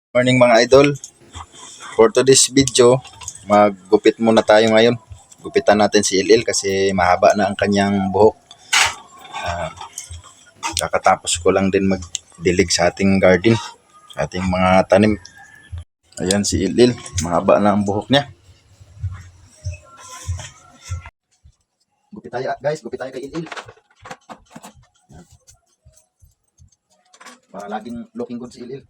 Morning mga idol. For today's video, maggupit muna tayo ngayon. Gupitan natin si Ilil kasi mahaba na ang kanyang buhok. Kakatapos ko lang din magdilig sa ating garden, sa ating mga tanim. Ayan si Ilil, mahaba na ang buhok niya. Gupit tayo guys, gupit tayo kay Ilil. Para laging looking good si Ilil.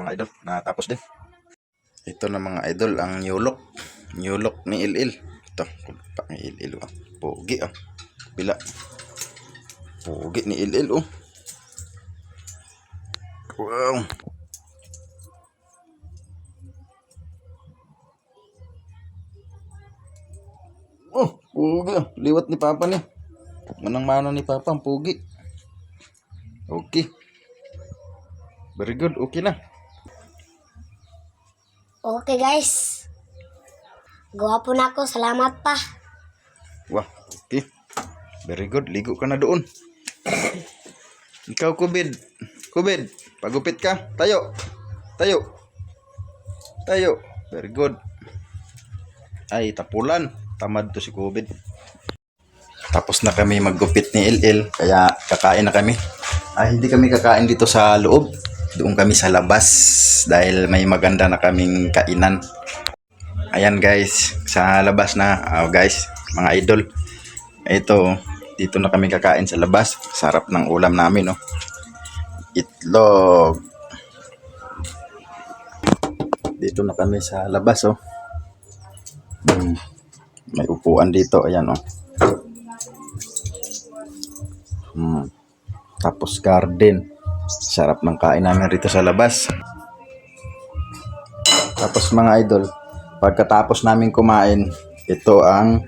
mga idol. Natapos din. Ito na mga idol, ang new look. New look ni Il-Il. Ito, kulpa ni Il-Il. Oh. Pogi ah. Bila. Pogi ni Il-Il oh. Wow. Oh, pogi ah. Liwat ni Papa ni. Manang-mana ni Papa ang pogi. Okay. Very good. Okay na. Okay guys. Gwapo na ako. Salamat pa. Wah, okay. Very good. Ligo ka na doon. Ikaw, Kubid. Kubid, pagupit ka. Tayo. Tayo. Tayo. Very good. Ay, tapulan. Tamad to si Kubid. Tapos na kami maggupit ni Il-Il. Kaya kakain na kami. Ay, hindi kami kakain dito sa loob. Doon kami sa labas. Dahil may maganda na kaming kainan. Ayan guys. Sa labas na. Guys, mga idol. Ito, dito na kami kakain sa labas. Sarap ng ulam namin, no. Itlog. Dito na kami sa labas, oh. May upuan dito, ayan, oh. Tapos garden. Sarap ng kain namin rito sa labas. Tapos mga idol, pagkatapos namin kumain, ito ang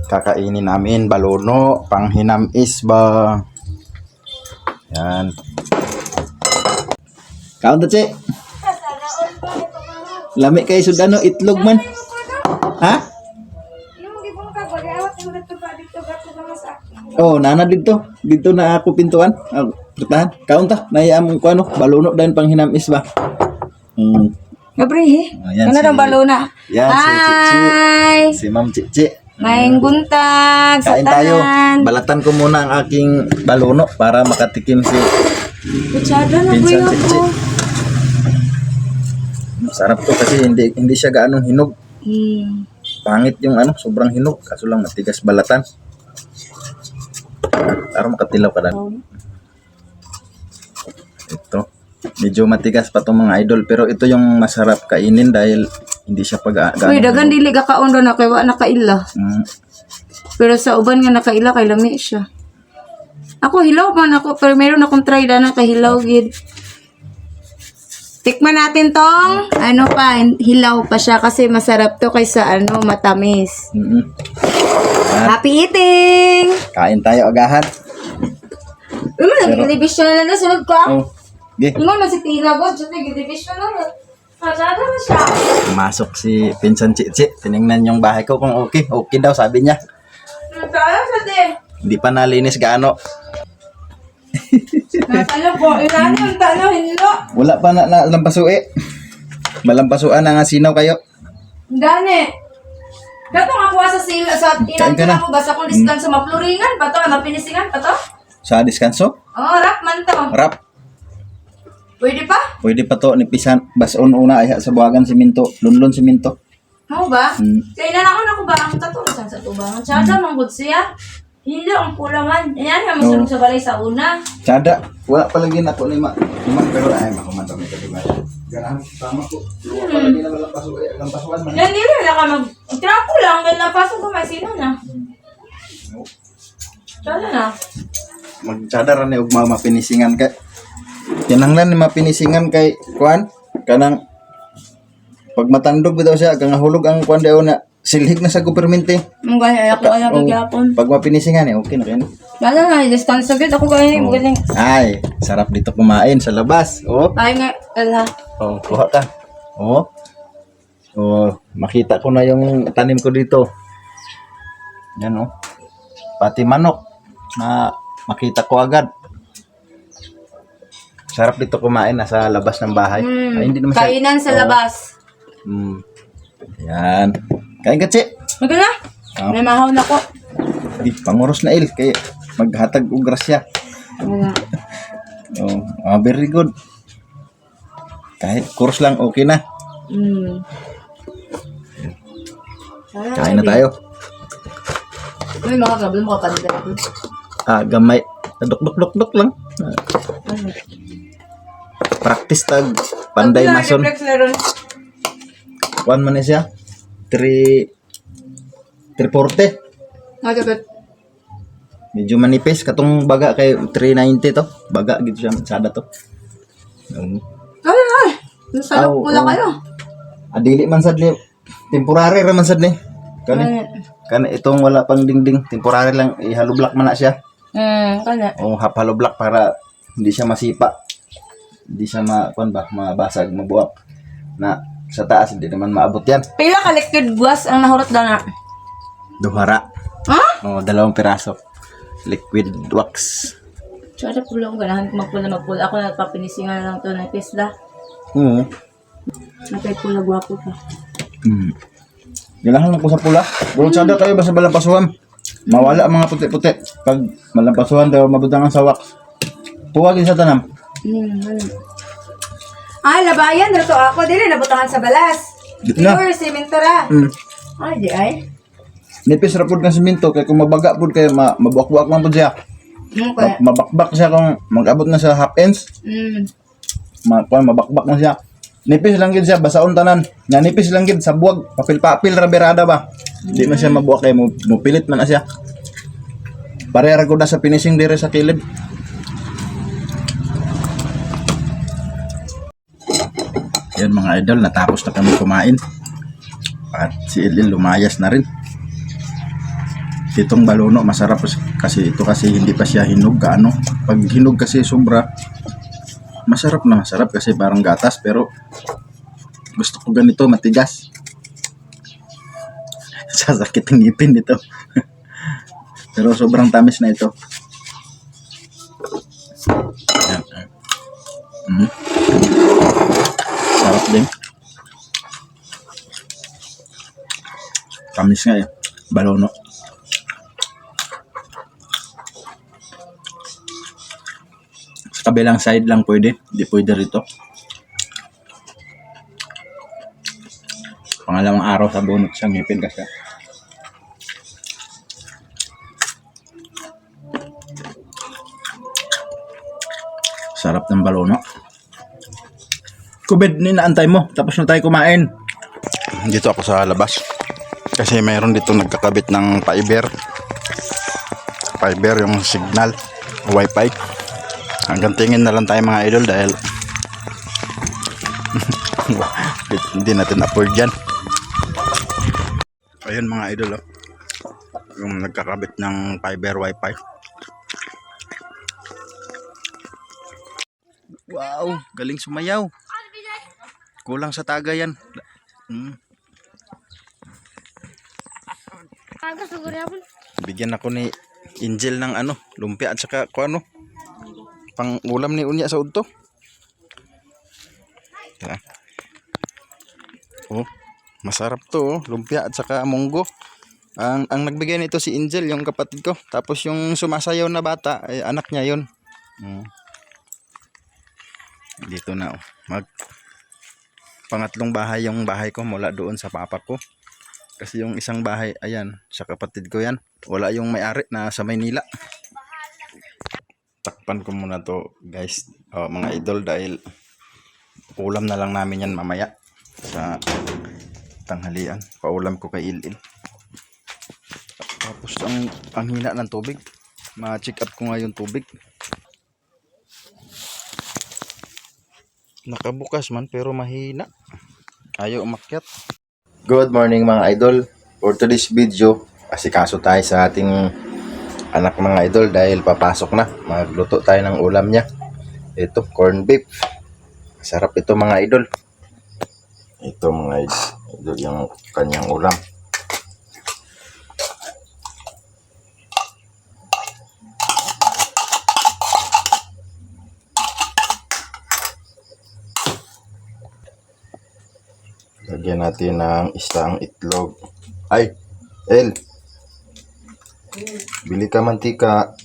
kakainin namin, balono, panghinamis ba. Yan. Kaunta, Che. Lami kayo sudano, itlog man. Ha? Oh, nana dito. Dito na ako pintuan. Pertahan. Kaunta, naiamon ko ano, balono dahil panghinamis ba. Gabriel, Ayan, ano daw balona? Yan, si Chichi. Hi! Si Ma'am Chichi. Maing buntag sa Kain tayo. tanan. Balatan ko muna ang aking balono para makatikim si Kutsada na Pinsan boy Chichi. ako. Masarap to kasi hindi siya gaanong hinog. Pangit yung ano, sobrang hinog. Kaso lang matigas balatan. Para makatilaw ka na. Ito. Medyo matigas pa itong mga idol. Pero ito yung masarap kainin dahil hindi siya Uy, dagan dili ka kaon na kay wa nakaila. Pero sa uban nga nakaila kay lami siya. Ako hilaw man ako pero meron akong try na kay hilaw gid. Tikman natin tong ano pa, hilaw pa siya kasi masarap to kaysa ano, matamis. Happy eating! Kain tayo agahan. Nag-television na sunod ko. Oh. Okay. Ingon man si Tina God, just nag-television na. Masada na siya. Pumasok si Pinsan Chichi. Tinignan yung bahay ko kung okay. Okay daw sabi niya. Masada sa de. Hindi pa nalinis gaano. Masala po, inani yung talo, hinlo. Wala pa na lampasue. Malampasuan na nga sinaw kayo. Gani. Dato nga kuha sa sila sa Kain ilang ka na. ko basta kung diskan sa mapluringan pa to, mapinisingan pa to. Sa diskanso? Oh, rap man to. Rap. Pwede pa? Pwede pa to ni Pisan. Bason una ay sa buwagan siminto. Lunlon siminto. Mo ba? Kaya na ako ba ang tato sa tubangan. Tsada man gud siya. Hindi ang kulaman. Yan nga mo sa balay sa una. Tsada. Wala pa lagi na po ni Ma. Pero ay makumanta may kadiba. Ganahan tama ko. Wala pa lagi na lampasuan man. Yan dili na ka mag trapo lang gan napasok ko may sino na. Tsada na. Magtsada ra ni og mapinisingan kay. Kinanglan ni mapinisingan kay kuan kanang pag matandog bitaw siya kang hulog ang kuan daw na silhig na sa gobyermente. Mong gaya ako alam Oh, gyapon. pag mapinisingan okay na kayo. Lalo na distance agad ako gaya mo galing. Ay, sarap dito kumain sa labas. Oh. Ay nga ala. Oh, kuha ka. Oh. Oh, makita ko na yung tanim ko dito. Yan oh. Pati manok na makita ko agad. Sarap dito kumain nasa labas ng bahay. Ay, hindi naman siya- Kainan sa Oo. labas. Yan. Kain ka, Che. Magana. Oh. May mahaw na ko. Di, panguros na il. Kaya maghatag og grasya. Wala. Oh, very good. Kahit course lang, okay na. Kain na tayo. May mga kabel mo kapatid. Gamay. Dok lang. practice tag panday mason. Reflex na ron. Kuan man ni siya. 340. Dapat. Medyo manipis katong baga kay 390 to. Baga gid siya sada to. Ay. Nasarap Aw, pula oo. kayo. Adili man sad ni temporary ra man sad ni. Kani itong wala pang dingding, temporary lang ihalo block man na siya. Kana. O half hollow block para hindi siya masipa. Hindi siya mabasag, mabuak. Na sa taas hindi naman maabot yan. Pila ka liquid buwas ang nahurot na. Duhara. Ha? O 2 piraso. Liquid wax. Tsada pula ko ganahan magpula. Ako nagpapinisingan lang to ng pisla. Oo. Napay pula gwapo ka. Ganahan lang ko sa pula. Kung sada kayo basta malampasuhan. Mawala ang mga puti-puti. Pag malampasuhan daw mabutangan sa wax. Puwagin sa tanam. Ay, labayan na to ako. Dili, nabutangan sa balas. Dito na. Pure, sementora. Ay, di ay. Nipis ra pud ng simento kay kung mabaga pud kay mabuak-buak man pud siya. Okay. Mabakbak siya kung mag-abot na sa half inch. Mabakbak na siya. Nipis lang gid siya basaon tanan. Nga nipis lang gid sa buwag, papil-papil ra berada ba. Di man siya mabuak kay mupilit man na siya. Pareha ra gud na sa finishing dire sa kilid. Yan mga idol, natapos na kami kumain. At si Ilil lumayas na rin. Itong balono masarap kasi ito kasi hindi pa siya hinog gaano. Pag hinog kasi sobra masarap na masarap kasi parang gatas pero gusto ko ganito matigas. Sasakit ang ngipin nito. Pero sobrang tamis na ito. Yan. Sarap din. Tamis nga eh. Balono. Sa kabilang side lang pwede. Hindi pwede rito. Pangalawang araw sa bunot siya ngipin kasi. Sarap ng balono. Kubed, ninaantay mo. Tapos na tayo kumain. Dito ako sa labas. Kasi mayroon dito nagkakabit ng fiber. Fiber yung signal. Wi-Fi. Hanggang tingin na lang tayo mga idol dahil hindi natin afford yan. Ayun mga idol oh. Yung nagkakabit ng fiber Wi-Fi. Wow, galing sumayaw. Kulang sa taga yan. Bigyan ako ni Angel ng lumpia at saka pang ulam ni Unya sa udto. Yeah. Oh, masarap to, lumpia at saka munggo. Ang nagbigay nito si Angel, yung kapatid ko. Tapos yung sumasayaw na bata, ay anak niya yun. Dito na pangatlong bahay yung bahay ko mula doon sa papa ko. Kasi yung isang bahay, ayan, sa kapatid ko yan. Wala yung may-ari na sa Maynila. Takpan ko muna to guys, mga idol, dahil ulam na lang namin yan mamaya sa tanghalian. Paulam ko kay Ilil. Tapos ang hina ng tubig. Ma-check up ko nga yung tubig. Nakabukas man pero mahina. Ayaw umakyat. Good morning mga idol. For today's video, asikaso tayo sa ating anak mga idol dahil papasok na. Magluto tayo ng ulam niya. Ito, corn beef. Sarap ito mga idol. Ito mga idol yung kanyang ulam. Lagyan natin ng isang itlog. Ay, El. Bili ka mantika.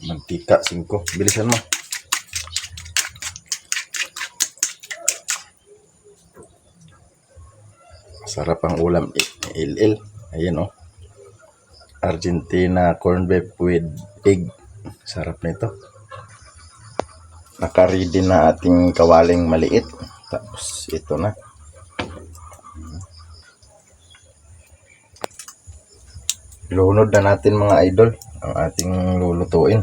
Mantika 5. Bilisan mo. Sarap ang ulam. Il. Ayan oh. Argentina corned beef with egg. Sarap nito. Naka-ready na ating kawaling maliit. Tapos ito na. Lunod na natin mga idol ang ating lulutuin.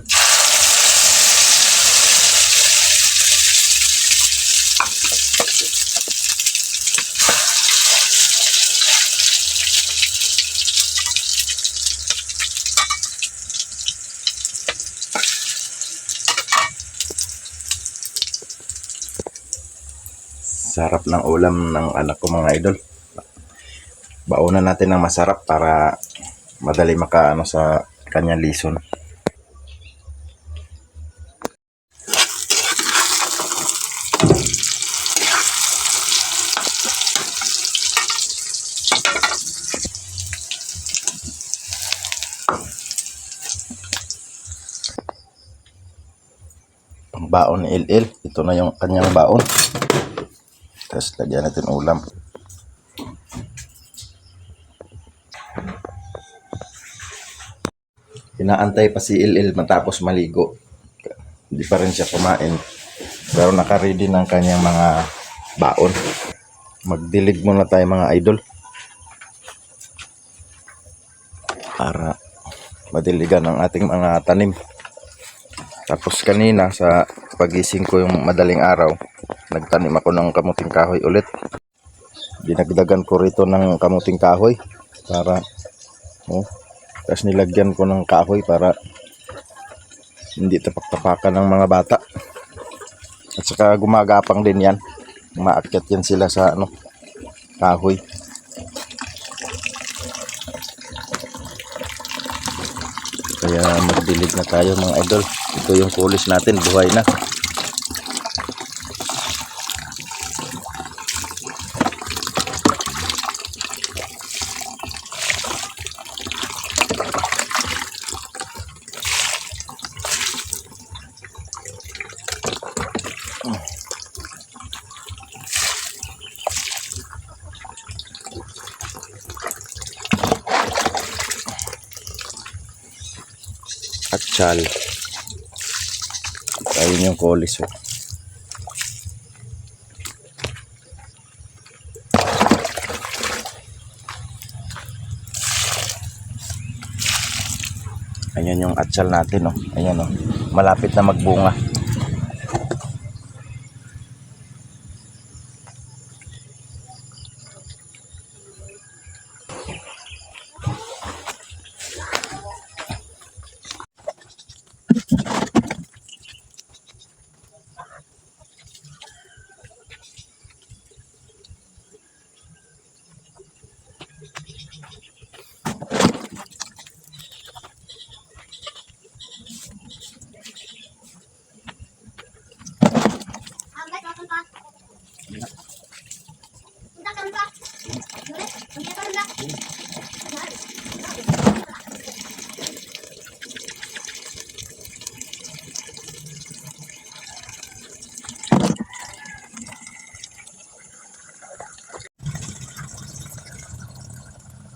Sarap ng ulam ng anak ko mga idol. Baunan natin ng masarap para madali makaano sa kanyang lison. Ang baon ni Il. Ito na yung kanyang baon. Tapos lagyan natin ulam. Inaantay pa si Il matapos maligo. Hindi pa rin siya kumain. Pero naka-ready ng kanyang mga baon. Magdilig muna tayo mga idol. Para madiligan ang ating mga tanim. Tapos kanina sa pagising ko yung madaling araw, nagtanim ako ng kamuting kahoy ulit. Dinagdagan ko rito ng kamuting kahoy para tapos nilagyan ko ng kahoy para hindi tapak-tapakan ng mga bata. At saka gumagapang din yan. Maakyat yan sila sa kahoy. Kaya magdilig na tayo mga idol. Ito yung kulis natin, buhay na. Atsyal. Ayun yung kulis. Ayan yung atsyal natin. Ayan malapit na magbunga.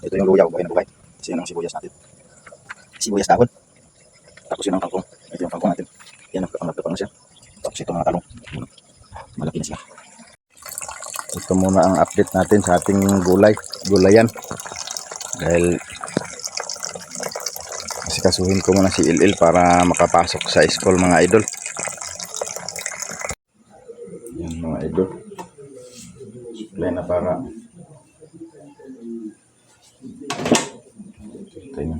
Ito yung luyaw, buhay na buhay. Kasi yun ang sibuyas natin. Sibuyas dahon. Tapos yun ang kangkong. Ito yung kangkong natin. Yan ang napapang na siya. Tapos ito mga talong. Malaki na siya. Ito muna ang update natin sa ating gulayan. Dahil asikasuhin ko muna si Il para makapasok sa school mga idol. Yan mga idol. Supply na para tayo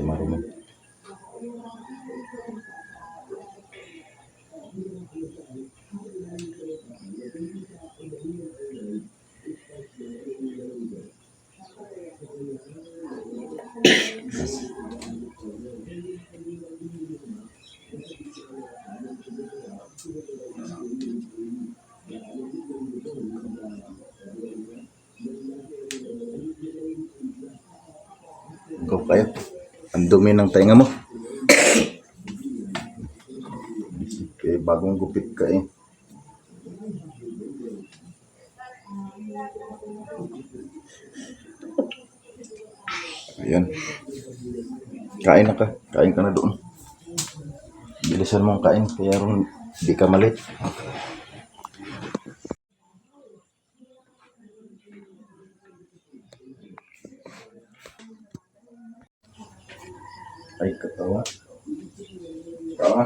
marumi. Go kayo. Ang dumi ng tainga mo. Okay, bagong gupit ka eh. Ayan. Kain na ka. Kain ka na doon. Bilisan mong kain. Kaya ron di ka malit. Ay, katawa. Katawa.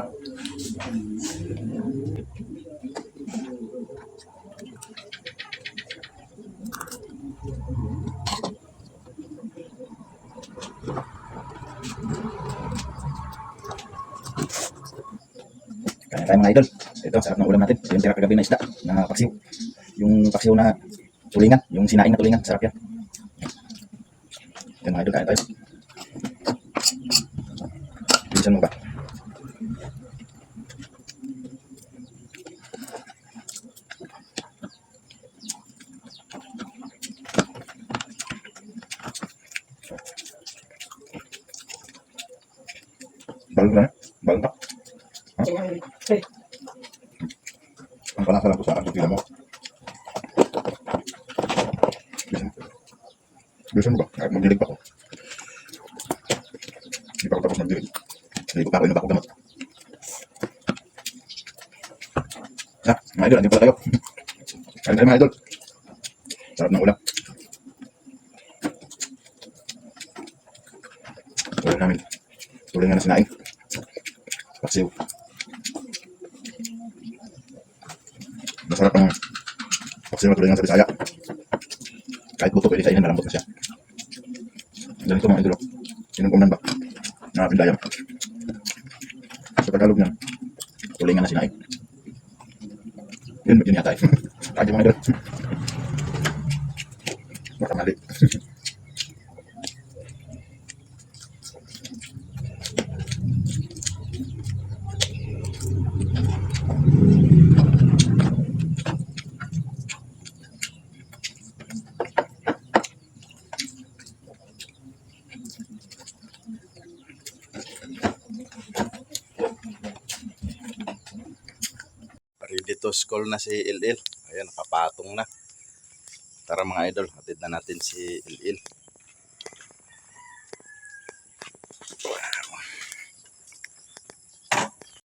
Kaya tayo mga idol. Ito, sarap ng ulam natin. Yung tira kagabi na isda, na paksiw. Yung paksiw na tulingan, yung sinaing na tulingan, sarap yan. Ito mga idol, kaya tayo. Bilisan mo ba? Balon na? Balon pa? Ang panasa lang ko sa aking mo. Bilisan mo ba? Kahit magdilig pa ako. Hindi pa ako tapos magdilig. Hindi ko pa ako inom ako gamot. Mga idol, andin pala tayo. Kain tayo mga idol. Sarap ng ulam. Ulam namin. Tuloy nga na sinaing. Paksiw. Masarap ang paksiw na tuloy nga sa Bisaya. Kahit buto pwede kainin, malambot na siya. Ganito mga idol. Sinungkuman ba? Nakapindayam. Sa Tagalog niyan, tuloy nga na sinaing. Yun yata eh. Kaya mga idol. Baka mali. Ready to school na si Il. Ayan, nakapatong na. Tara mga idol, hatid na natin si Il.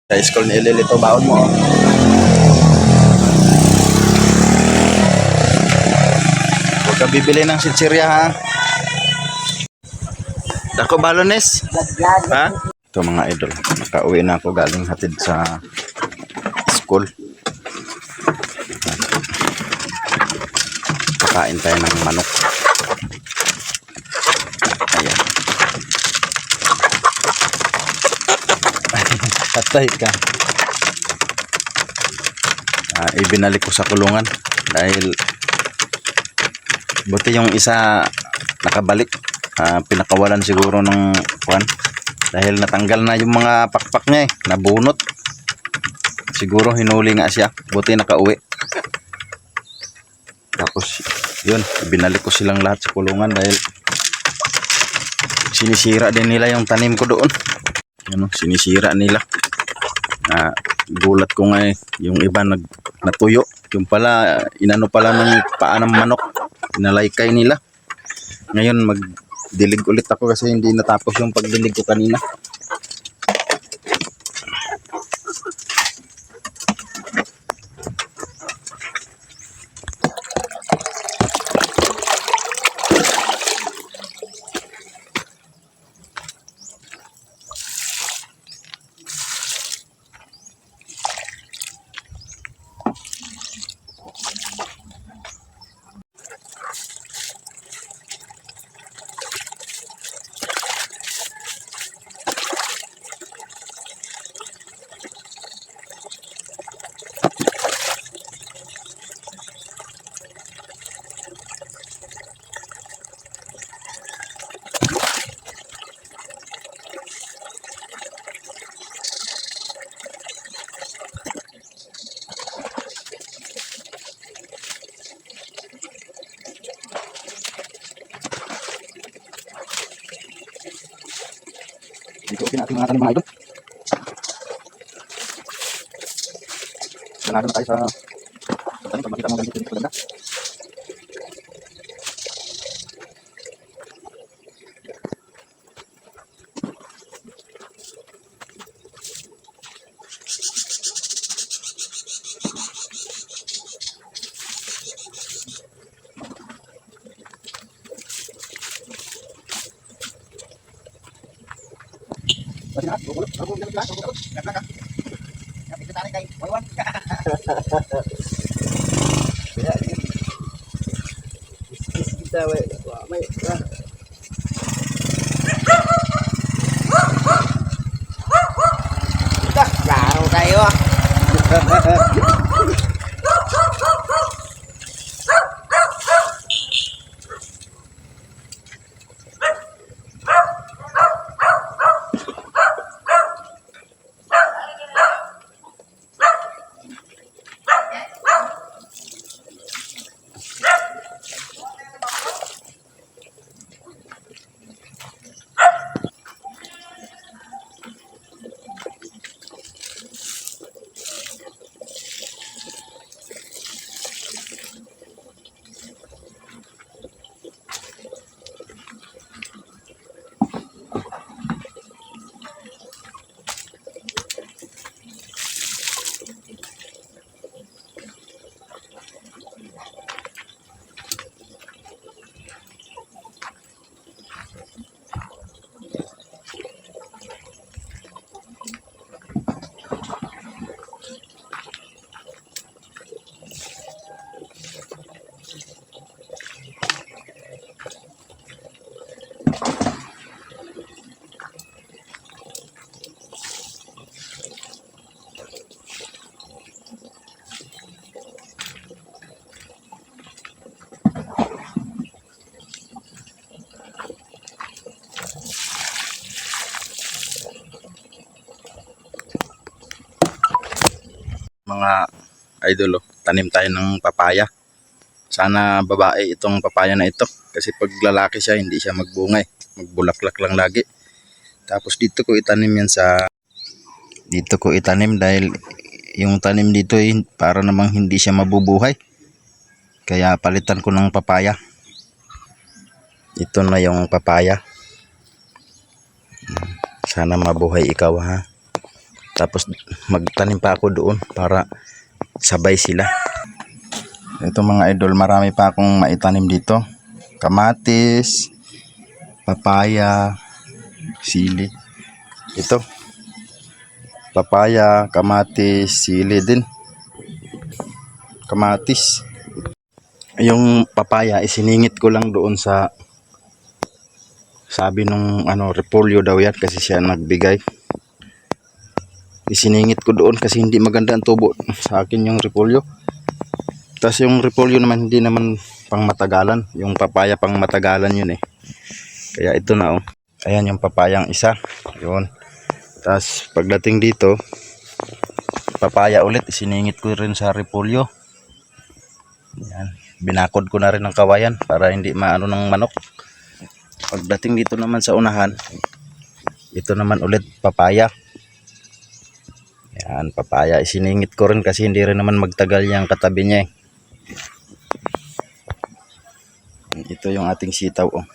Sa school ni Il, ito baon mo. Huwag ka bibili ng sitsirya ha. Dako balones? Ha? Ito mga idol, nakauwi na ako galing hatid sa school. Kakain tayo ng manok. Ayan. Patay ka. Ibinalik ko sa kulungan dahil buti yung isa nakabalik. Pinakawalan siguro ng kuwan dahil natanggal na yung mga pakpak niya nabunot. Siguro hinuli nga siya, buti nakauwi. Tapos yun, binalik ko silang lahat sa kulungan dahil sinisira din nila yung tanim ko doon. Yun, sinisira nila. Gulat ko nga yung iba natuyo. Yung pala, inano pala ng paa ng manok. Inalaykay nila. Ngayon magdilig ulit ako kasi hindi natapos yung pagdilig ko kanina. Dito natin mga tanim mga idol. Ganado na tayo sa tanim pag makita mo ganito dito maganda. Laro kayo ah. Mga idol, tanim tayo ng papaya. Sana babae itong papaya na ito. Kasi pag lalaki siya, hindi siya magbunga eh. Magbulaklak lang lagi. Tapos dito ko itanim yan dito ko itanim dahil yung tanim dito para namang hindi siya mabubuhay. Kaya palitan ko ng papaya. Ito na yung papaya. Sana mabuhay ikaw ha. Tapos magtanim pa ako doon para sabay sila. Ito mga idol, marami pa akong maitanim dito. Kamatis, papaya, sili. Ito. Papaya, kamatis, sili din. Kamatis. Yung papaya isiningit ko lang doon sa sabi nung repolyo daw yan kasi siya nagbigay. Isiningit ko doon kasi hindi maganda ang tubo sa akin yung repolyo. Tapos yung repolyo naman hindi naman pang matagalan. Yung papaya pang matagalan yun eh. Kaya ito na oh. Ayan yung papayang isa. Yun. Tapos pagdating dito, papaya ulit. Isiningit ko rin sa repolyo. Yan. Binakod ko na rin ng kawayan para hindi maano ng manok. Pagdating dito naman sa unahan, ito naman ulit papaya. Yan, papaya. Isiningit ko rin kasi hindi rin naman magtagal yung katabi niya eh. Ito yung ating sitaw oh.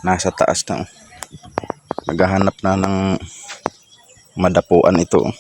Nasa taas na oh. Naghahanap na ng madapuan ito oh.